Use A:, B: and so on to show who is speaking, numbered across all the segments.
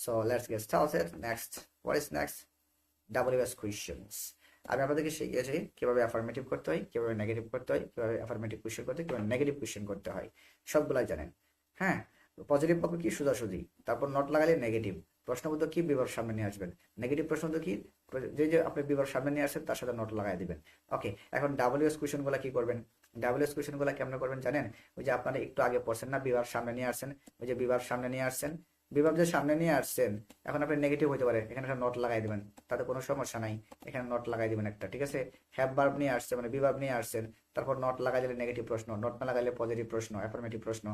A: So let's get started. Next, what is next? WS questions. আমি আপনাদেরকে শিখিয়েছি কিভাবে অ্যাফার্মেটিভ করতে হয়, কিভাবে নেগেটিভ করতে হয়, কিভাবে অ্যাফার্মেটিভ কোয়েশ্চেন করতে হয়, কিভাবে নেগেটিভ কোয়েশ্চেন করতে হয়, সবগুলাই জানেন। হ্যাঁ, পজিটিভ পক্ষ কি? সোজাসুজি। তারপর নট লাগালে নেগেটিভ। প্রশ্নবোধ কি? বিভাগ সামনে নিয়ে আসবেন। নেগেটিভ প্রশ্ন তো কি? যে যে আপনি বিভাগ সামনে নিয়ে আসেন তার সাথে নট লাগাই দিবেন। ওকে, এখন WS কোয়েশ্চেনগুলো কি করবেন? WS কোয়েশ্চেনগুলো কেমন করবেন জানেন? ওই যে আপনারা একটু আগে পড়ছেন না, বিভাগ সামনে নিয়ে আসছেন। ওই যে বিভাগ সামনে নিয়ে আসছেন, বিভাগ যে সামনে নিয়ে আসছেন, এখন আপনি নেগেটিভ হতে পারে, এখানে একটা নট লাগাই দিবেন, তাতে কোনো সমস্যা নাই। এখানে নট লাগাই দিবেন একটা, ঠিক আছে? হ্যাভ ভার্ব নিয়ে আসছে মানে বিভাগ নিয়ে আসছেন, তারপর নট লাগাই দিলে নেগেটিভ প্রশ্ন, নট না লাগাইলে পজিটিভ প্রশ্ন, অ্যাফার্মেটিভ প্রশ্ন।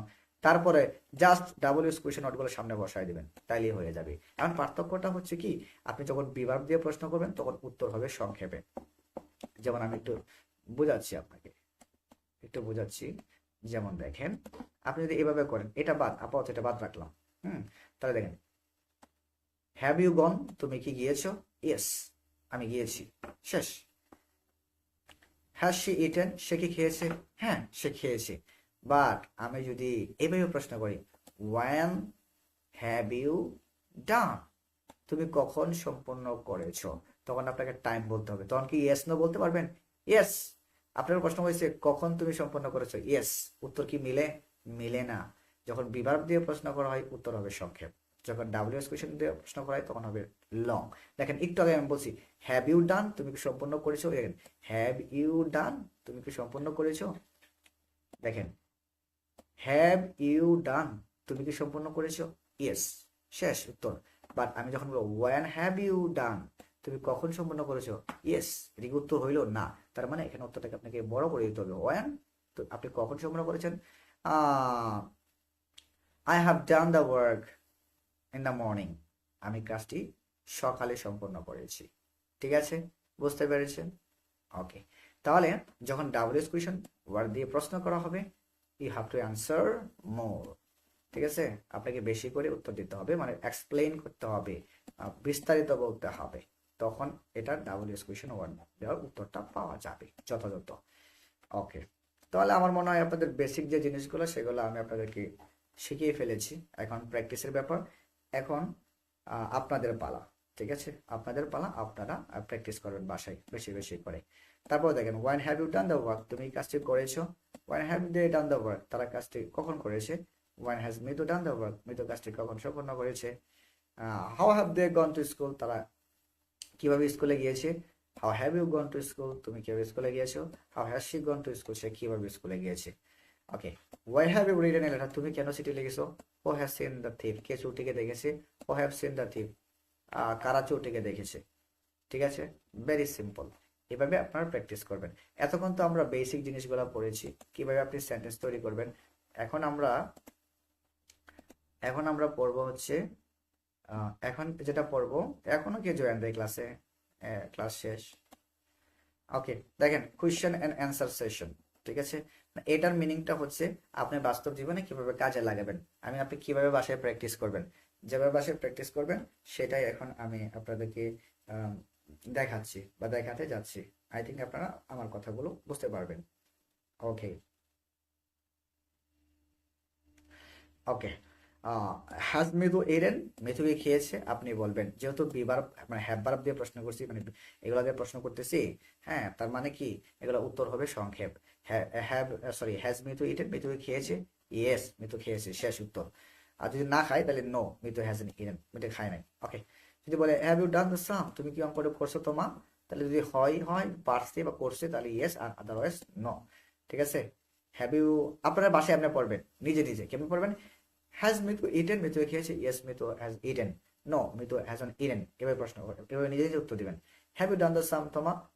A: তারপরে জাস্ট WS কোয়েশ্চেন নোটগুলো সামনে বসাই দিবেন, তাইলেই হয়ে যাবে। এখন পার্থক্যটা হচ্ছে কি, আপনি যখন বিভাগ দিয়ে প্রশ্ন করবেন তখন উত্তর হবে সংক্ষেপে। যেমন আমি একটু বোঝাচ্ছি আপনাকে, একটু বোঝাচ্ছি। যেমন দেখেন, আপনি যদি এভাবে করেন, এটা বাদ, আপাতত এটা বাদ রাখলাম। তাহলে দেখেন, হ্যাভ ইউ গন? তুমি কি গিয়েছো? ইয়েস, আমি গিয়েছি, শেষ। Has she eaten? সে কি খেয়েছে? হ্যাঁ, সে খেয়েছে। বাট আমি যদি এভাবে প্রশ্ন করি, ওয়ান হ্যাভ ইউ ডান? তুমি কখন সম্পন্ন করেছো? তখন আপনাকে টাইম বলতে হবে। তখন কি ইয়েস নো বলতে পারবেন? ইয়েস। আপনার প্রশ্ন হয়েছে কখন তুমি সম্পন্ন করেছো? ইয়েস। উত্তর কি মিলে? মিলে না। যখন বিভাগ দিয়ে প্রশ্ন করা হয় উত্তর হবে সংক্ষেপ, যখন WS কোয়েশ্চেন দিয়ে প্রশ্ন করা হয় তখন হবে লং। দেখেন একটু আগে আমি বলছি হ্যাভ ইউ ডান? তুমি কি সম্পন্ন করেছো? দেখেন, হ্যাভ ইউ ডান? তুমি কি সম্পন্ন করেছো? দেখেন, হ্যাভ ইউ ডান? তুমি কি সম্পন্ন করেছো? ইয়েস, শেষ, উত্তর। বাট আমি যখন বলবো ওয়ান হ্যাভ ইউ ডান? তুমি কখন সম্পন্ন করেছো? ইয়েস, এটা কি উত্তর হইলো না? তার মানে এখানে উত্তরটাকে আপনাকে বড় করে দিতে হবে। ওয়ান, তো আপনি কখন সম্পন্ন করেছেন? I have done the work in the morning. আমি কাজটি সকালে সম্পন্ন করেছি। ঠিক আছে, বুঝতে পেরেছেন? ওকে, তাহলে যখন WS কোয়েশ্চেন ওয়ার্ড দিয়ে প্রশ্ন করা হবে, ইউ হ্যাভ টু অ্যান্সার মোর। ঠিক আছে, আপনাকে বেশি করে উত্তর দিতে হবে, মানে এক্সপ্লেইন করতে হবে, বিস্তারিত বলতে হবে। তখন এটা WS কোয়েশ্চেন ওয়ার্ড দেওয়ার উত্তরটা পাওয়া যাবে যথাযথ। ওকে, তাহলে আমার মনে হয় আপনাদের বেসিক যে জিনিসগুলো সেগুলো আমি আপনাদেরকে শিখিয়ে ফেলেছি। এখন প্র্যাকটিসের ব্যাপার। এখন আপনাদের পালা। ঠিক আছে, আপনাদের পালা, আপনারা প্র্যাকটিস করবেন বাসায় বেশি বেশি করে। তারপর দেখেন, when have you done the work? তুমি কাজটি করেছো। When have they done the work? তারা কাজটি কখন করেছে। ওয়ান হ্যাজ মৃদু ডান দ্য ওয়ার্ক? মৃদু কাজটি কখন সম্পন্ন করেছে। How have they gone to school? তারা কিভাবে স্কুলে গিয়েছে। How have you gone to school? তুমি কিভাবে স্কুলে গিয়েছো। How has she gone to school? সে কিভাবে স্কুলে গিয়েছে। Okay, why have you written a letter? তুমি কেন চিঠি লিখেছো। Who has seen the thief? কে চোরটিকে দেখেছে। Who have seen the thief? কারা চোরটিকে দেখেছে। ঠিক আছে, ভেরি সিম্পল। এভাবে আপনারা প্র্যাকটিস করবেন। এতক্ষণ তো আমরা বেসিক জিনিসগুলো পড়েছি, কিভাবে আপনি সেন্টেন্স তৈরি করবেন। এখন আমরা পড়বো হচ্ছে, এখন যেটা পড়বো, এখনো কে জয়েন দেয় ক্লাসে? ক্লাস শেষ। ওকে, দেখেন, কোয়েশ্চেন এন্ড অ্যান্সার সেশন। ঠিক আছে, এটার মিনিংটা হচ্ছে আপনি বাস্তব জীবনে কিভাবে কাজে লাগাবেন। আপনি কিভাবে বাসায় প্র্যাকটিস করবেন, যেভাবে বাসায় প্র্যাকটিস করবেন সেটাই এখন আমি আপনাদেরকে দেখাচ্ছি বা দেখাতে যাচ্ছি। আই থিঙ্ক আপনারা আমার কথাগুলো বুঝতে পারবেন। ওকে, ওকে, হ্যাজ মৃদু এরেন? মৃদু খেয়েছে? আপনি বলবেন, যেহেতু বিবার মানে হ্যাভ ভার্ব দিয়ে প্রশ্ন করছি, মানে এগুলো দিয়ে প্রশ্ন করতেছি, হ্যাঁ, তার মানে কি এগুলো উত্তর হবে সংক্ষেপ। হ্যাভ, সরি, হ্যাজ মৃদু ইটেন? মৃদু খেয়েছে? ইয়েস, মৃদু খেয়েছে, শেষ, উত্তর। আর যদি না খায় তাহলে নো, মৃদু হ্যাজেন্ট ইটেন, মৃদু খায় নাই। ওকে, যদি বলে হ্যাভ ইউ ডান দ্য সাম? তুমি কি অঙ্কটা করছো তোমা? তাহলে যদি হয় হয় পারছে বা করছে তাহলে ইয়েস, আর আদারওয়াইজ নো। ঠিক আছে, হ্যাভ ইউ, আপনার বাসায় আপনি পড়বেন নিজে নিজে, কেমন পড়বেন। Has Mitu eaten? মিতু খেয়েছে? Yes, Mitu has eaten. No, Mitu hasn't eaten. এভাবে প্রশ্ন করবেন, এভাবে নিজে নিজে উত্তর দিবেন। Have you done the sum?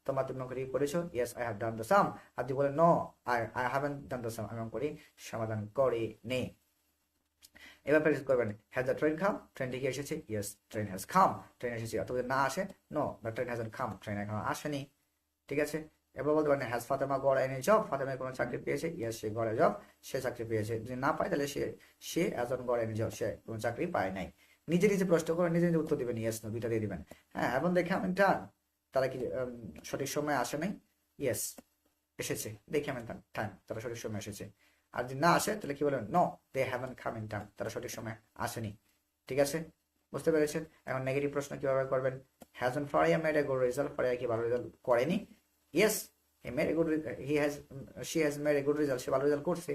A: তোমা তুমি অঙ্কটি করেছো? Yes, I have done the sum. আর যদি বলে no, I haven't done the sum, আমি অঙ্কটি সমাধান করি নি। এবার প্র্যাকটিস করবেন। Has the train come? ট্রেনটি কি এসেছে? Yes, train has come, train এসেছে। অথবা যদি না আসে, no, the train hasn't come, train এখনো আসেনি। ঠিক আছে, এবার বলতে পারেন হ্যাজ ফাতেমা গড় এনি জব? ফাতেমা কোনো চাকরি পেয়েছে? ইয়েস, সে গড়ে জব, সে চাকরি পেয়েছে। যদি না পায় তাহলে সে এজন গড় এনি জব, সে কোনো চাকরি পায় নাই। নিজে নিজে প্রশ্ন করে নিজে নিজে উত্তর দিবেন, ইয়েস নো দুইটা দিয়ে দিবেন। হ্যাঁ, এবং দেখে আমি ডান, তারা কি সঠিক সময় আসে নাই? ইয়েস, এসেছে, দেখে আমি টাইম, তারা সঠিক সময় এসেছে। আর যদি না আসে তাহলে কি বলবেন? No, they haven't come in time, তারা সঠিক সময় আসেনি। ঠিক আছে, বুঝতে পেরেছেন? এখন নেগেটিভ প্রশ্ন কিভাবে করবেন? Hasn't Faria made a good result? Faria কি ভালো রেজাল্ট করেনি? Yes, he made a good, he has, she has made a good result, সে ভালো রেজাল্ট করছে।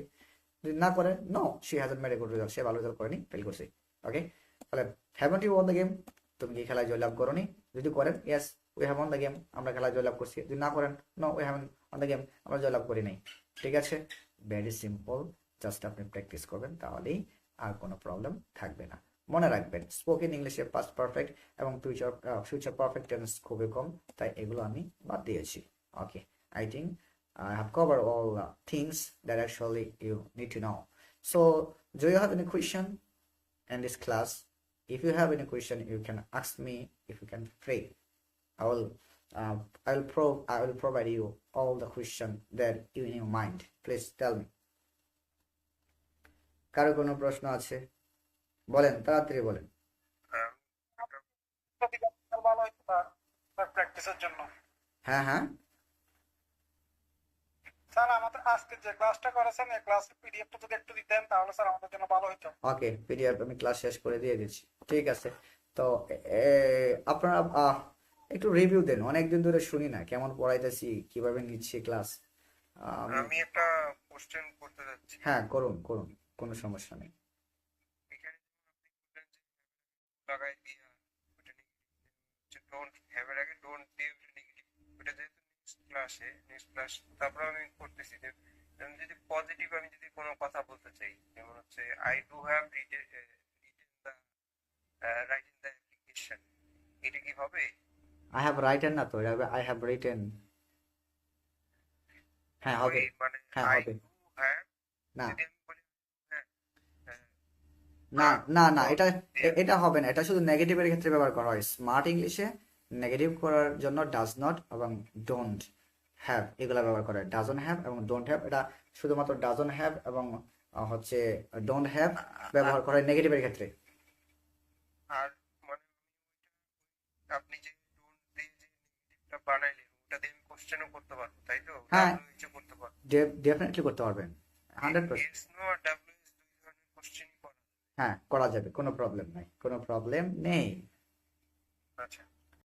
A: যদি না করে, no, she hasn't made a good result, সে ভালো রেজাল্ট করেনি, ফেল করছে। ওকে, তাহলে haven't you won the game? তুমি কি খেলায় জয়লাভ করোনি? যদি করেন, yes we have won the game, আমরা খেলায় জয়লাভ করছি। যদি না করেন, no we haven't won the game, আমরা জয়লাভ করি নাই। ঠিক আছে, ভেরি সিম্পল, জাস্ট আপনি প্র্যাকটিস করবেন, তাহলেই আর কোনো প্রবলেম থাকবে না। মনে রাখবেন, স্পোকেন ইংলিশে পাস্ট পারফেক্ট এবং ফিউচার পারফেক্ট টেন্স খুবই কম, তাই এগুলো আমি বাদ দিয়েছি। Okay, I think I have covered all things that actually you need to know. So, do you have any question in this class? If you have any question, you can ask me. If you can free, I will. I will provide you all the question that you in your mind. Please tell me. কারো কোনো প্রশ্ন আছে? বলেন, তাড়াতাড়ি বলেন।
B: ভালো হইতো sir প্র্যাকটিসের জন্য।
A: হ্যাঁ হ্যাঁ,
B: স্যার আমাদের আজকে যে ক্লাসটা করেছেন এই ক্লাসের পিডিএফটা যদি একটু দিতেন তাহলে স্যার আমাদের জন্য ভালো হতো।
A: ওকে, পিডিএফ আমি ক্লাস শেষ করে দিয়ে দিচ্ছি। ঠিক আছে, তো আপনারা একটু রিভিউ দেন, অনেকদিন ধরে শুনি না কেমন পড়াইতেছি, কিভাবে নিচ্ছি ক্লাস।
C: আমি একটা কোশ্চেন করতে যাচ্ছি।
A: হ্যাঁ, করুন করুন, কোনো সমস্যা নেই।
C: এখানে লাগাই দিয়া ওটা নেগেটিভ ডোন্ট হ্যাভ এর আগে ডোন্ট দিয়ে ওটা নেগেটিভ, ওটা যেহেতু নেক্সট ক্লাস তারপর আমি করতেছি যে আমি যদি পজিটিভ আমি যদি কোনো কথা বলতে চাই, যেমন হচ্ছে I do have written the writing the application, এটা কি হবে?
A: আই হ্যাভ রাইটেন না তো, আই হ্যাভ রিটেন। হ্যাঁ হবে,
C: মানে
A: হ্যাঁ
C: আই
A: হবে।
C: ডু হ্যাভ,
A: না
C: যদি আমি বলি হ্যাঁ হ্যাঁ
A: না না না, এটা
C: দিয়ে
A: এটা হবে না, এটা শুধু নেগেটিভের ক্ষেত্রে ব্যবহার করা হয়। স্মার্ট ইংলিশে নেগেটিভ করার জন্য ডাজ নট এবং ডোন্ট হ্যাভ এগুলা ব্যবহার করে। ডাজন হ্যাভ এবং ডোন্ট হ্যাভ, এটা শুধুমাত্র ডাজন হ্যাভ এবং হচ্ছে ডোন্ট হ্যাভ ব্যবহার করা হয় নেগেটিভের ক্ষেত্রে।
C: আর মানে আপনি যে ডোন্ট দিয়ে যে নেগেটিভটা বানাইলেন ওটা দিয়ে আমি কোশ্চেনও করতে পারবো, তাই তো?
A: হ্যাঁ,
C: ডাব্লিউএইচ করতে পারবো।
A: ডেফিনেটলি করতে পারবেন, 100%।
C: ইয়েস নো আর ডাব্লিউএইচ দুই ধরনের কোশ্চেনই করা।
A: হ্যাঁ, করা যাবে, কোনো প্রবলেম নাই, কোনো প্রবলেম নেই।
C: আচ্ছা।